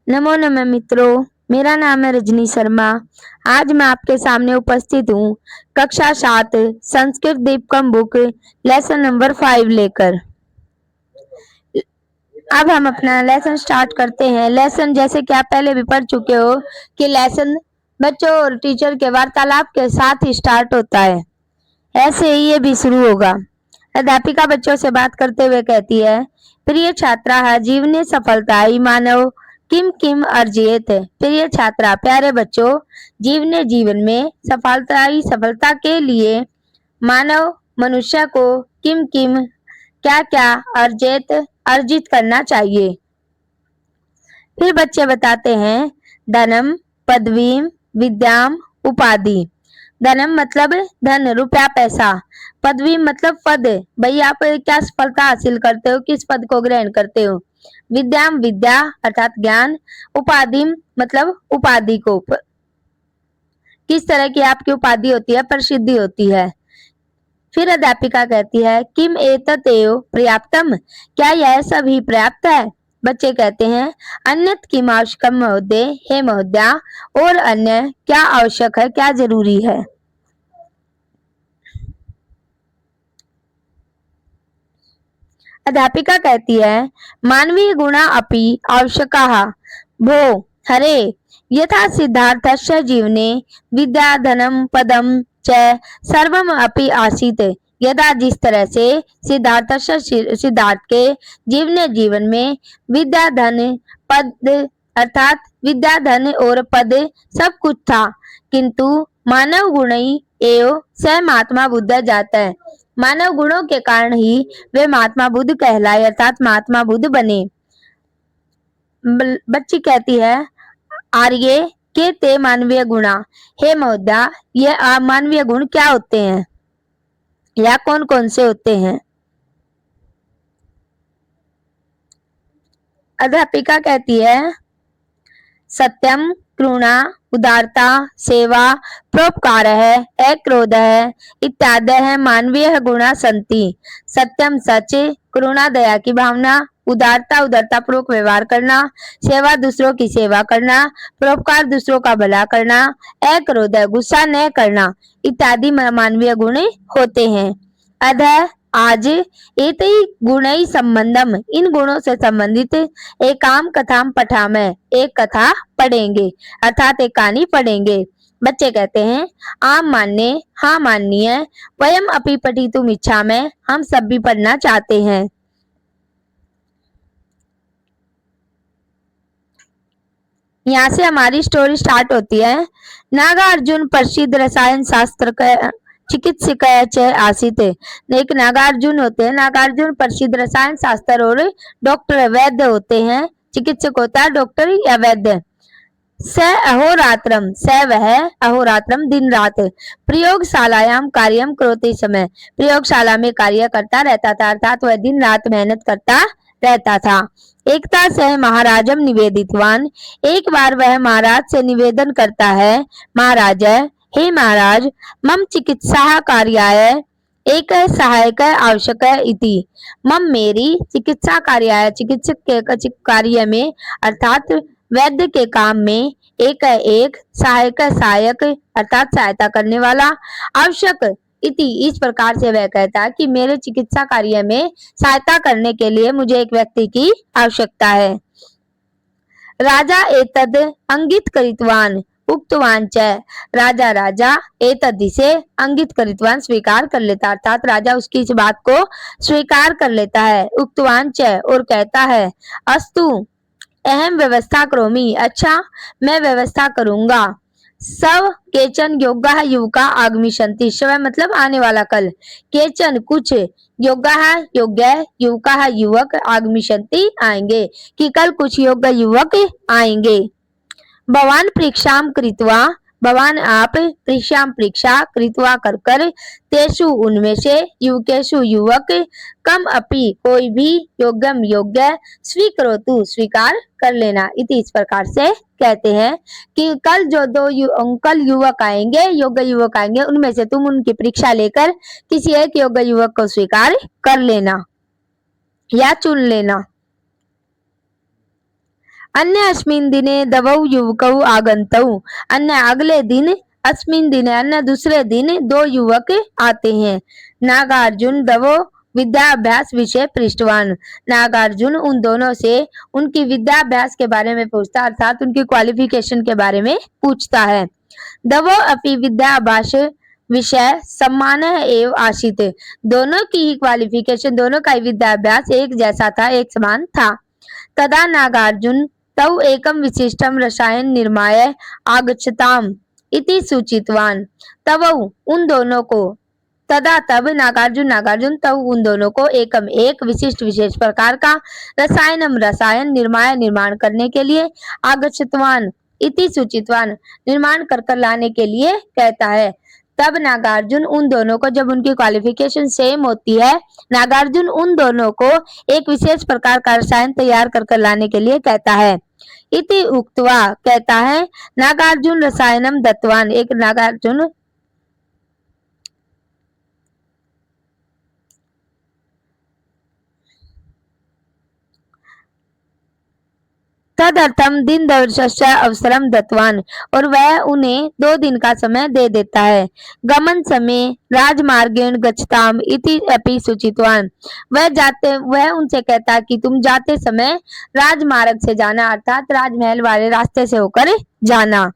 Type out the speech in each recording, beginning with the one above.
नमो नमः मित्रों, मेरा नाम है रजनी शर्मा। आज मैं आपके सामने उपस्थित हूँ कक्षा 7 संस्कृत दीपकम बुक लेसन नंबर 5 लेकर। अब हम अपना लेसन स्टार्ट करते हैं। लेसन जैसे कि आप पहले भी पढ़ चुके हो कि लेसन बच्चों और टीचर के वार्तालाप के साथ ही स्टार्ट होता है, ऐसे ही ये भी शुरू होगा। अध्यापिका बच्चों से बात करते हुए कहती है, प्रिय छात्रा जीवने सफलताई मानव किम किम अर्जित। प्रिय छात्रा प्यारे बच्चों, जीवने जीवन में सफलता के लिए मानव मनुष्य को किम किम क्या क्या अर्जित करना चाहिए। फिर बच्चे बताते हैं, धनम पदवीम विद्याम उपाधि। धनम मतलब धन रुपया पैसा, पदवी मतलब पद, भाई आप क्या सफलता हासिल करते हो, किस पद को ग्रहण करते हो। विद्याम विद्या अर्थात ज्ञान, उपाधि मतलब उपाधि को, किस तरह की आपकी उपाधि होती है, प्रसिद्धि होती है। फिर अध्यापिका कहती है, किम एतत् एव पर्याप्तम, क्या यह सब ही पर्याप्त है। बच्चे कहते हैं, अन्यत किम आवश्यकम महोदय, हे महोदया, और अन्य क्या आवश्यक है, क्या जरूरी है। अध्यापिका कहती है, मानवीय गुणा अपि आवश्यकाः भो हरे यथा सिद्धार्थस्य जीवने विद्या धनम पदम च सर्वम अपि आसीत। यथा जिस तरह से सिद्धार्थ के जीवन में विद्या धन पद अर्थात विद्या धन और पद सब कुछ था, किंतु मानव गुण एवं स महात्मा बुद्ध जाता है। मानव गुणों के कारण ही वे महात्मा बुद्ध कहलाए अर्थात महात्मा बुद्ध बने। बच्ची कहती है, आर्य के ते मानवीय गुणा, हे महोदया ये मानवीय गुण क्या होते हैं या कौन कौन से होते हैं। अध्यापिका कहती है, सत्यम करुणा उदारता सेवा परोपकार है अक्रोध है इत्यादि है मानवीय गुणा संति। सत्यम सच, करुणा दया की भावना, उदारता पूर्वक व्यवहार करना, सेवा दूसरों की सेवा करना, परोपकार दूसरों का भला करना, अक्रोध गुस्सा न करना इत्यादि मानवीय गुण होते हैं। अतः आज एतै गुणै संबंधम, इन गुणों से संबंधित एकाम कथाम पठामः, एक कथा पढ़ेंगे अर्थात एक कहानी पढ़ेंगे। बच्चे कहते हैं, आम मान्य हाँ माननीय, वयम अपि पठितुम इच्छामः, हम सब भी पढ़ना चाहते हैं। यहाँ से हमारी स्टोरी स्टार्ट होती है। नागार्जुन प्रसिद्ध रसायन शास्त्र का चिकित्सक आसित। एक नागार्जुन होते हैं, नागार्जुन प्रसिद्ध रसायन शास्त्र और डॉक्टर वैद्य होते हैं। चिकित्सक होता है डॉक्टर या वैद्य। स अहोरात्रम, स वह अहोरात्रम दिन रात प्रयोगशालायाम कार्यम करोते समय, प्रयोगशाला में कार्य करता रहता था अर्थात वह दिन रात मेहनत करता रहता था। एकता से महाराजम निवेदितवान, एक बार वह महाराज से निवेदन करता है, महाराज हे महाराज मम चिकित्सा कार्याय एक सहायक आवश्यक इति। मम मेरी चिकित्सा कार्याय, चिकित्सक के कार्य में अर्थात वैद्य के काम में एक सहायक अर्थात सहायता करने वाला, आवश्यक इति इस प्रकार से वह कहता है कि मेरे चिकित्सा कार्य में सहायता करने के लिए मुझे एक व्यक्ति की आवश्यकता है। राजा एतद अंगित करितवान उक्तवान च, राजा एतद इसे अंगित करितवान स्वीकार कर लेता अर्थात राजा उसकी इस बात को स्वीकार कर लेता है। उक्तवान च और कहता है, अस्तु अहम व्यवस्था करोमि, अच्छा मैं व्यवस्था करूंगा। सब केचन योगा युवका आगमिष्यन्ति, समय मतलब आने वाला कल, केचन कुछ योगा योग्य युवका युवक आगमिष्यन्ति आएंगे कि कल कुछ योग्य युवक आएंगे। भवान परीक्षाम कृत्वा, भवान आप परीक्षा कृत्वा कर कर तेषु उनमें से युवकेशु युवक कम अपि कोई भी योग्यम योग्य स्वीकरोतु स्वीकार कर लेना इति इस प्रकार से कहते हैं कि कल जो कल युवक आएंगे योग्य युवक आएंगे उनमें से तुम उनकी परीक्षा लेकर किसी एक योग्य युवक को स्वीकार कर लेना या चुन लेना। अन्य अस्मिन् दिने दवौ युवकौ आगन्तौ, अन्य अगले दिन, अस्मिन् दिने अन्य दूसरे दिन दो युवक आते हैं। नागार्जुन दवो विद्याभ्यास विषय पृष्ठवान, नागार्जुन उन दोनों से उनकी विद्याभ्यास के बारे में पूछता, अर्थात उनकी क्वालिफिकेशन के बारे में पूछता है। दवो अपि विद्याभ्यास विषय सम्मान एवं आशित, दोनों की ही क्वालिफिकेशन, दोनों का ही विद्याभ्यास एक जैसा था, एक समान था। तदा नागार्जुन तौ एकम विशिष्टम रसायन निर्माय आगच्छताम इति सूचितवान, तब उन दोनों को, तदा तब नागार्जुन तब उन दोनों को एकम एक विशिष्ट विशेष प्रकार का रसायन निर्माय निर्माण करने के लिए आगच्छतवान इति सूचितवान निर्माण कर लाने के लिए कहता है। तब नागार्जुन उन दोनों को, जब उनकी क्वालिफिकेशन सेम होती है, नागार्जुन उन दोनों को एक विशेष प्रकार का रसायन तैयार कर लाने के लिए कहता है। इति उक्तवा कहता है नागार्जुन रसायनम दत्तवान, एक नागार्जुन तदर्थम दिन दर्शस्य अवसरम दत्तवान, और वह उन्हें 2 दिन का समय दे देता है। गमन समय राजमार्गेण गच्छताम इति अपि सूचितवान, वह उनसे कहता कि तुम जाते समय राजमार्ग से जाना, अर्थात राजमहल वाले रास्ते से होकर जाना।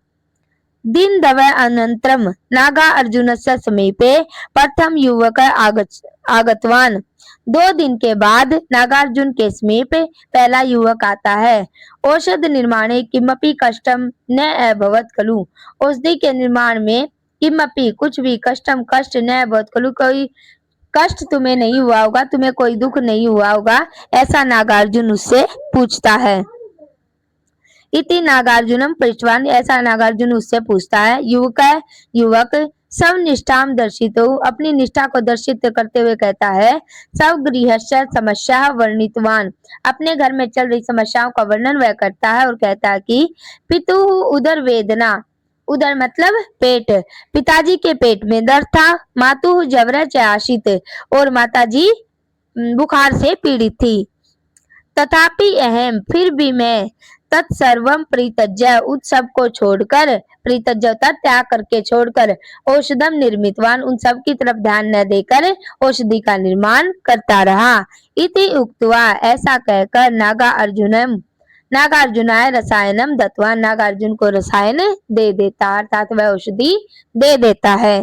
दिन दवय अनंतरम नागा अर्जुनस्य समीपे प्रथम युवक आगतवान, 2 दिन के बाद नागार्जुन के समीप पहला युवक आता है। औषध निर्माणे किमपि कष्टम न अभवत खलु, औषधि के निर्माण में किमपि कुछ भी कष्टम कष्ट न अभवत खलु, कोई कष्ट तुम्हें नहीं हुआ होगा, तुम्हें कोई दुख नहीं हुआ होगा, ऐसा नागार्जुन उससे पूछता है। इति नागार्जुनम पृष्ठवान, ऐसा नागार्जुन उससे पूछता है। युवक सब निष्ठाम दर्शितो, अपनी निष्ठा को दर्शित करते हुए कहता है। सब गृहस्य समस्या वर्णितवान, अपने घर में चल रही समस्याओं का वर्णन वह करता है और कहता है कि पितु उदर वेदना, उदर मतलब पेट, पिताजी के पेट में दर्द था। मातु जवर आशित, और माताजी बुखार से पीड़ित थी। तथापि अहम, फिर भी मैं, तत्सर्वम परित्यज्य, उस सब को छोड़कर, परित्यज्य त्याग करके छोड़कर, औषधम निर्मितवान, उन सब की तरफ ध्यान न देकर औषधि का निर्माण करता रहा। इति उक्तवा, ऐसा कहकर नागार्जुनाय रसायनम दत्तवान, नागार्जुन को रसायन दे देता, अर्थात वह औषधि दे देता है।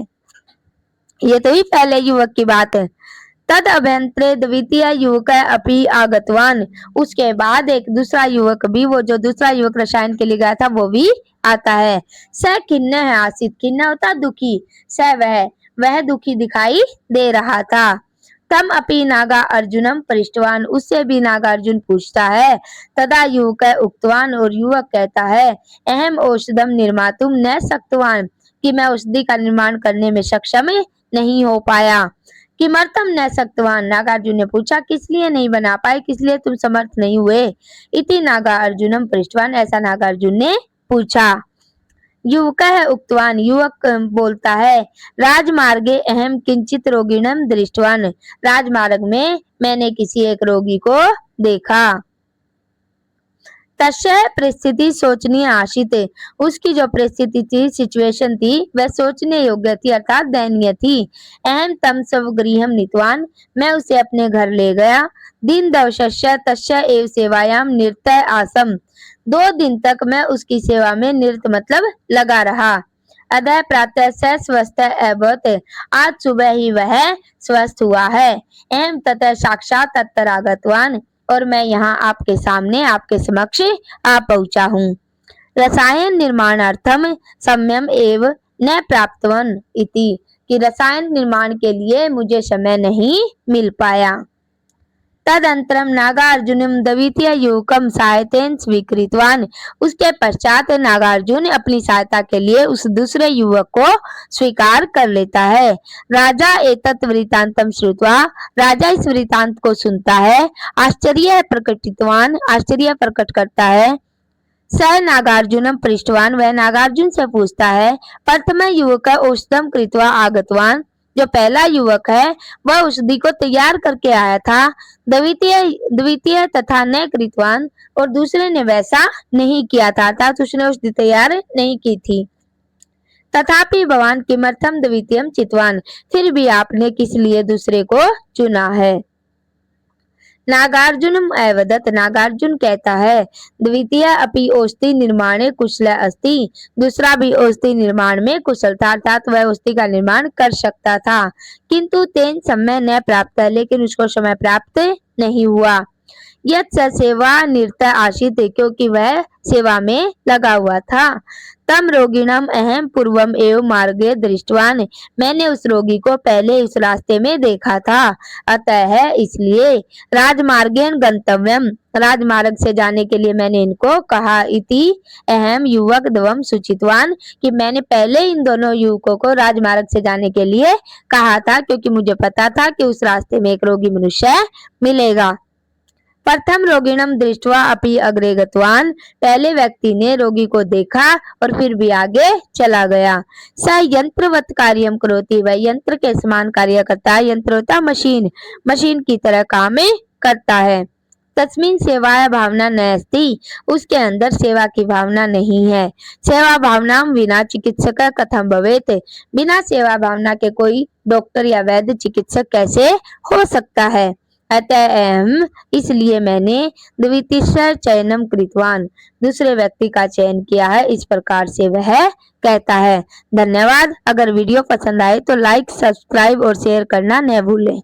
ये तो ही पहले युवक की बात है। तद अभ्यंतरे द्वितीय युवक अपि आगतवान, उसके बाद एक दूसरा युवक भी, वो जो दूसरा युवक रसायन के लिए गया था वो भी आता है। स खिन्न है आसित, खिन्न होता दुखी, स वह दुखी दिखाई दे रहा था। तम अपि नागा अर्जुनम पृष्ठवान, उससे भी नागार्जुन पूछता है। तदा युवक उक्तवान, और युवक कहता है अहम औषधम निर्मातुम न शक्तवान, कि मैं औषधि का निर्माण करने में सक्षम नहीं हो पाया। किमर्थम न शक्तवान, नागार्जुन ने पूछा किस लिए नहीं बना पाए, किस लिए तुम समर्थ नहीं हुए। इति नागा अर्जुनम पृष्ठवान, ऐसा नागार्जुन ने पूछा। युवक है उक्तवान, युवक बोलता है राजमार्गे अहम किंचित रोगिणम दृष्टवान, राजमार्ग में मैंने किसी एक रोगी को देखा। तस्य परिस्थिति सोचनीय आशित, उसकी जो परिस्थिति थी, सिचुएशन थी, वह सोचने योग्य थी, अर्थात दयनीय थी। अहम तम सब गृहम नीतवान, मैं उसे अपने घर ले गया। दिन दवशस्य तस्य एव सेवायाम निरत आसम, 2 दिन तक मैं उसकी सेवा में निरत मतलब लगा रहा। अदय प्रातः से स्वस्थ अभवत, आज सुबह ही वह स्वस्थ हुआ है। अहम ततः साक्षात तत्तरागतवान, और मैं यहाँ आपके सामने, आपके समक्ष आ पहुंचा हूँ। रसायन निर्माणार्थम सम्यम एव न प्राप्तवन इति, कि रसायन निर्माण के लिए मुझे समय नहीं मिल पाया। तदंतरम नागार्जुनम द्वितीय युवकम सहायतेन स्वीकृतवान, उसके पश्चात नागार्जुन अपनी सहायता के लिए उस दूसरे युवक को स्वीकार कर लेता है। राजा एतत् वृत्तांतम श्रुत्वा, राजा इस वृत्तांत को सुनता है। आश्चर्य प्रकटितवान, आश्चर्य प्रकट करता है। स नागार्जुनम पृष्ठवान, वह नागार्जुन से पूछता है प्रथम युवक औषधम कृत्वा आगतवान, जो पहला युवक है वह औषधि को तैयार करके आया था, द्वितीय द्वितीय तथा न कृतवान, और दूसरे ने वैसा नहीं किया था, अर्थात उसने औषधि तैयार नहीं की थी। तथापि भवान किमर्थम द्वितीयम चितवान, फिर भी आपने किस लिए दूसरे को चुना है। नागार्जुनम अवदत्, नागार्जुन कहता है, द्वितीय अपि औषधि निर्माणे कुशल अस्ति, दूसरा भी औषधि निर्माण में कुशल था, अर्थात वह औषधि का निर्माण कर सकता था, किंतु तेन समय न प्राप्त, लेकिन उसको समय प्राप्त नहीं हुआ। यत् सेवा निरत आशित, क्योंकि वह सेवा में लगा हुआ था। तम रोगिणम अहम पूर्वम एवं मार्गे दृष्टवान, मैंने उस रोगी को पहले उस रास्ते में देखा था, अतः इसलिए राजमार्गेन गंतव्यम, राजमार्ग से जाने के लिए मैंने इनको कहा। इति अहम युवक द्वम सूचितवान, कि मैंने पहले इन दोनों युवकों को राजमार्ग से जाने के लिए कहा था, क्योंकि मुझे पता था कि उस रास्ते में एक रोगी मनुष्य मिलेगा। प्रथम रोगिणम दृष्टवा अपि अग्रे गतवान, पहले व्यक्ति ने रोगी को देखा और फिर भी आगे चला गया। स यंत्रवत कार्यम करोति, वह यंत्र के समान कार्य करता है, यंत्र होता मशीन, मशीन की तरह काम करता है। तस्मिन सेवाया भावना न अस्ति, उसके अंदर सेवा की भावना नहीं है। सेवा भावना बिना चिकित्सक कथम भवेत, बिना सेवा भावना के कोई डॉक्टर या वैद्य चिकित्सक कैसे हो सकता है। अतः इसलिए मैंने द्वितीय चयनम कृतवान, दूसरे व्यक्ति का चयन किया है, इस प्रकार से वह कहता है। धन्यवाद। अगर वीडियो पसंद आए तो लाइक, सब्सक्राइब और शेयर करना न भूलें।